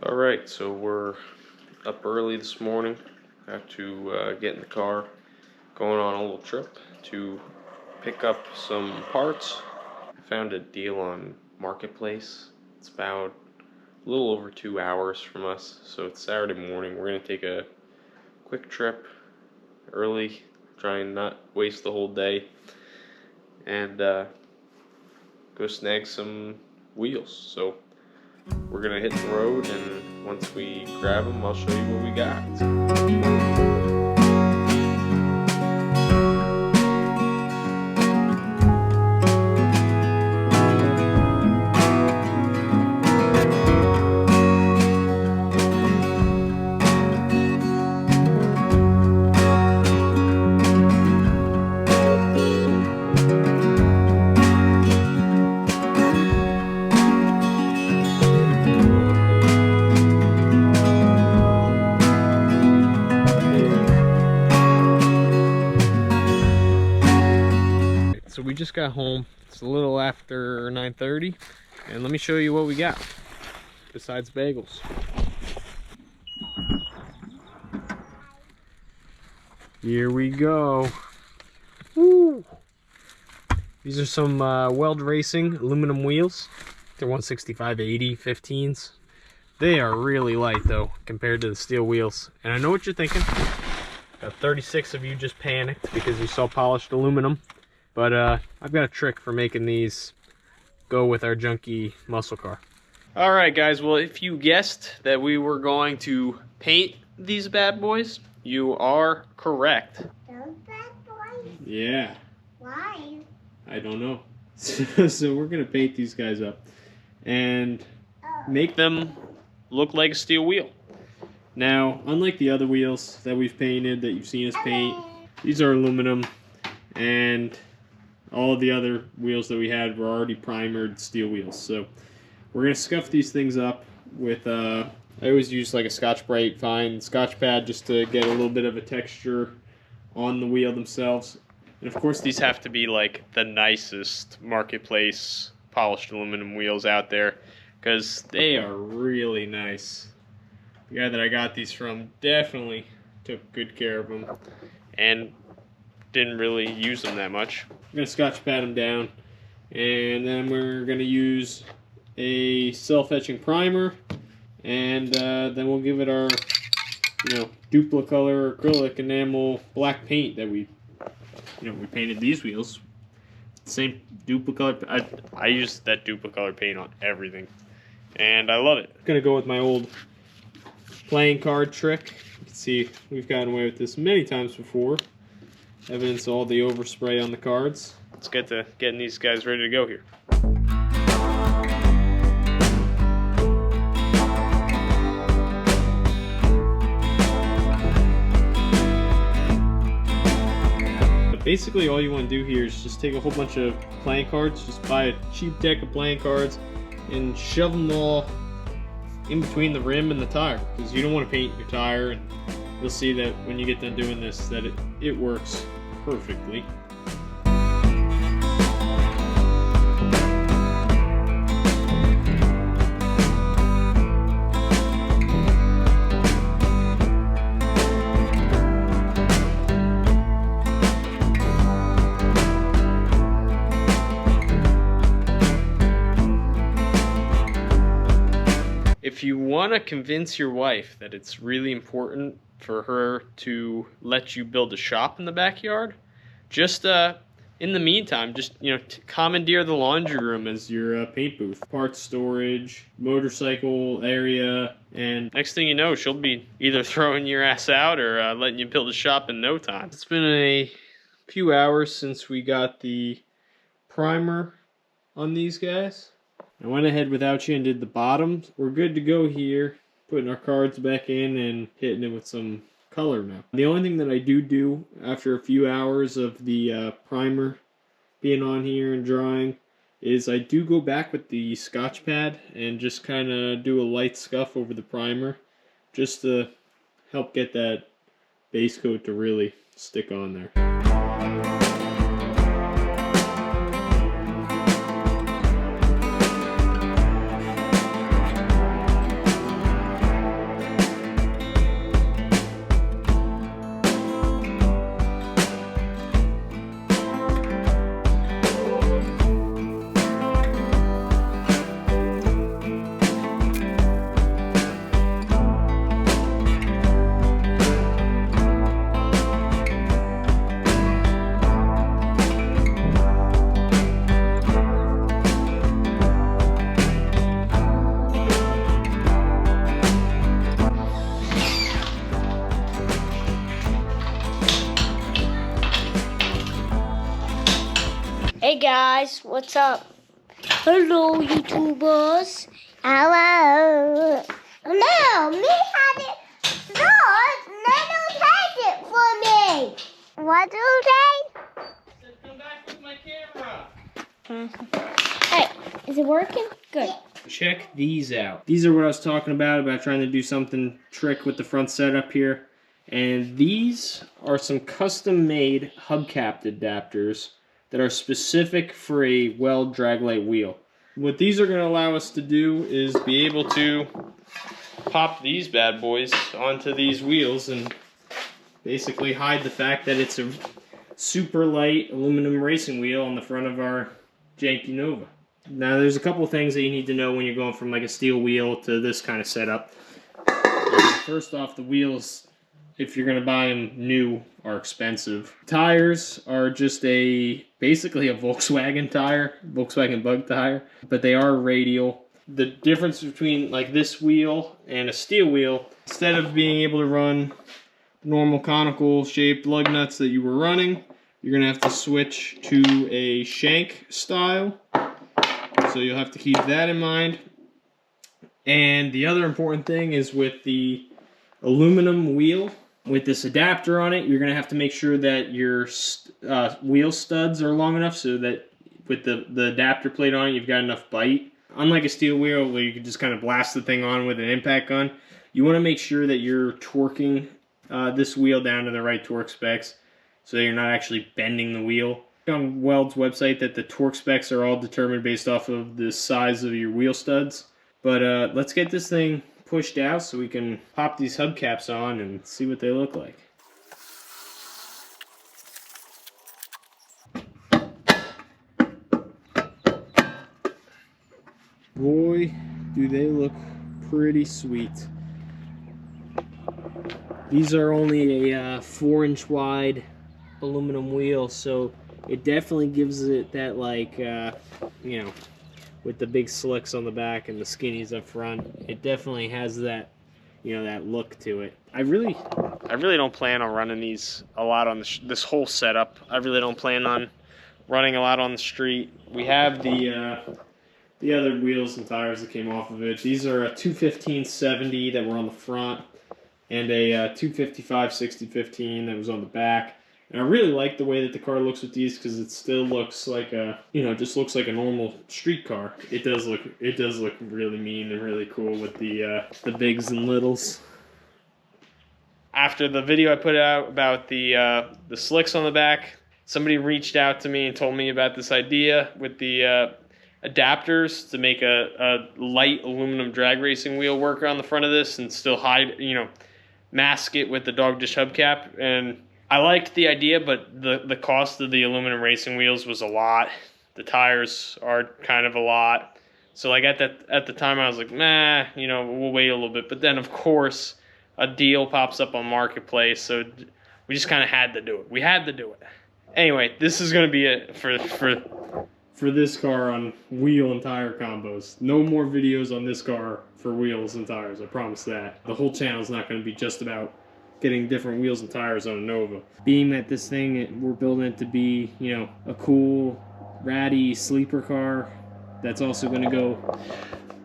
Alright, so we're up early this morning. Have to get in the car, going on a little trip to pick up some parts. I found a deal on Marketplace. It's about a little over 2 hours from us, so it's Saturday morning. We're going to take a quick trip early, try and not waste the whole day, and go snag some wheels. So we're gonna hit the road, and once we grab them, I'll show you what we got. So we just got home. It's a little after 9:30, and let me show you what we got besides bagels. Here we go. Woo! These are some Weld Racing aluminum wheels. They're 165/80 15s. They are really light though compared to the steel wheels. And I know what you're thinking. About 36 of you just panicked because you saw polished aluminum. But I've got a trick for making these go with our junky muscle car. Alright guys, well if you guessed that we were going to paint these bad boys, you are correct. Those bad boys? Yeah. Why? I don't know. So we're going to paint these guys up and make them look like a steel wheel. Now, unlike the other wheels that we've painted, that you've seen us paint, these are aluminum, and all of the other wheels that we had were already primered steel wheels. So we're going to scuff these things up with, I always use like a Scotch-Brite fine Scotch pad just to get a little bit of a texture on the wheel themselves. And of course these have to be like the nicest Marketplace polished aluminum wheels out there, because they are really nice. The guy that I got these from definitely took good care of them and didn't really use them that much. I'm gonna Scotch pad them down, and then we're gonna use a self-etching primer, and then we'll give it our, Duplicolor acrylic enamel black paint that we painted these wheels. Same Duplicolor. I use that Duplicolor paint on everything, and I love it. I'm gonna go with my old playing card trick. You can see we've gotten away with this many times before. Evidence of all the overspray on the cards. Let's get to getting these guys ready to go here. But basically all you want to do here is just take a whole bunch of playing cards, just buy a cheap deck of playing cards and shove them all in between the rim and the tire, because you don't want to paint your tire, and you'll see that when you get done doing this that it works perfectly. If you want to convince your wife that it's really important for her to let you build a shop in the backyard, just in the meantime, just commandeer the laundry room as your paint booth, parts storage, motorcycle area, and next thing you know, she'll be either throwing your ass out or letting you build a shop in no time. It's been a few hours since we got the primer on these guys. I went ahead without you and did the bottoms. We're good to go here, putting our cards back in and hitting it with some color now. The only thing that I do after a few hours of the primer being on here and drying is I do go back with the Scotch pad and just kind of do a light scuff over the primer just to help get that base coat to really stick on there. Hey guys, what's up? Hello, YouTubers. Hello. No, me had it start, and then don't take it for me. What do you say? Come back with my camera. Hey, is it working? Good. Check these out. These are what I was talking about trying to do something trick with the front setup here. And these are some custom-made hubcap adapters that are specific for a weld Draglite wheel. What these are going to allow us to do is be able to pop these bad boys onto these wheels and basically hide the fact that it's a super light aluminum racing wheel on the front of our janky Nova. Now there's a couple of things that you need to know when you're going from like a steel wheel to this kind of setup. First off, the wheels, if you're going to buy them new, are expensive. Tires are just basically a Volkswagen tire, Volkswagen bug tire, but they are radial. The difference between like this wheel and a steel wheel, instead of being able to run normal conical shaped lug nuts that you were running, you're going to have to switch to a Shank style. So you'll have to keep that in mind. And the other important thing is with the aluminum wheel, with this adapter on it, you're going to have to make sure that your wheel studs are long enough so that with the adapter plate on it, you've got enough bite. Unlike a steel wheel where you can just kind of blast the thing on with an impact gun, you want to make sure that you're torquing this wheel down to the right torque specs so that you're not actually bending the wheel. On Weld's website that the torque specs are all determined based off of the size of your wheel studs. But let's get this thing pushed out so we can pop these hubcaps on and see what they look like. Boy, do they look pretty sweet. These are only a 4-inch wide aluminum wheel, so it definitely gives it that, like, you know, with the big slicks on the back and the skinnies up front, it definitely has that, you know, that look to it. I really don't plan on running these a lot on this whole setup. I really don't plan on running a lot on the street. We have the other wheels and tires that came off of it. These are a 215/70 that were on the front and a 255/60/15 that was on the back. And I really like the way that the car looks with these because it still looks like a, you know, just looks like a normal street car. It does look really mean and really cool with the bigs and littles. After the video I put out about the slicks on the back, somebody reached out to me and told me about this idea with the adapters to make a light aluminum drag racing wheel work on the front of this and still hide, you know, mask it with the dog dish hubcap. And I liked the idea, but the cost of the aluminum racing wheels was a lot. The tires are kind of a lot. So like at the time I was like, nah, you know, we'll wait a little bit. But then of course a deal pops up on Marketplace, so we just kind of had to do it. We had to do it. Anyway, this is gonna be it for this car on wheel and tire combos. No more videos on this car for wheels and tires, I promise that. The whole channel is not going to be just about getting different wheels and tires on a Nova. Being that this thing, we're building it to be, you know, a cool, ratty sleeper car that's also going to go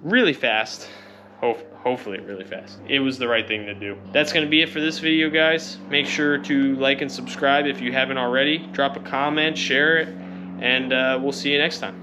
really fast. Hopefully really fast. It was the right thing to do. That's going to be it for this video, guys. Make sure to like and subscribe if you haven't already. Drop a comment, share it, and we'll see you next time.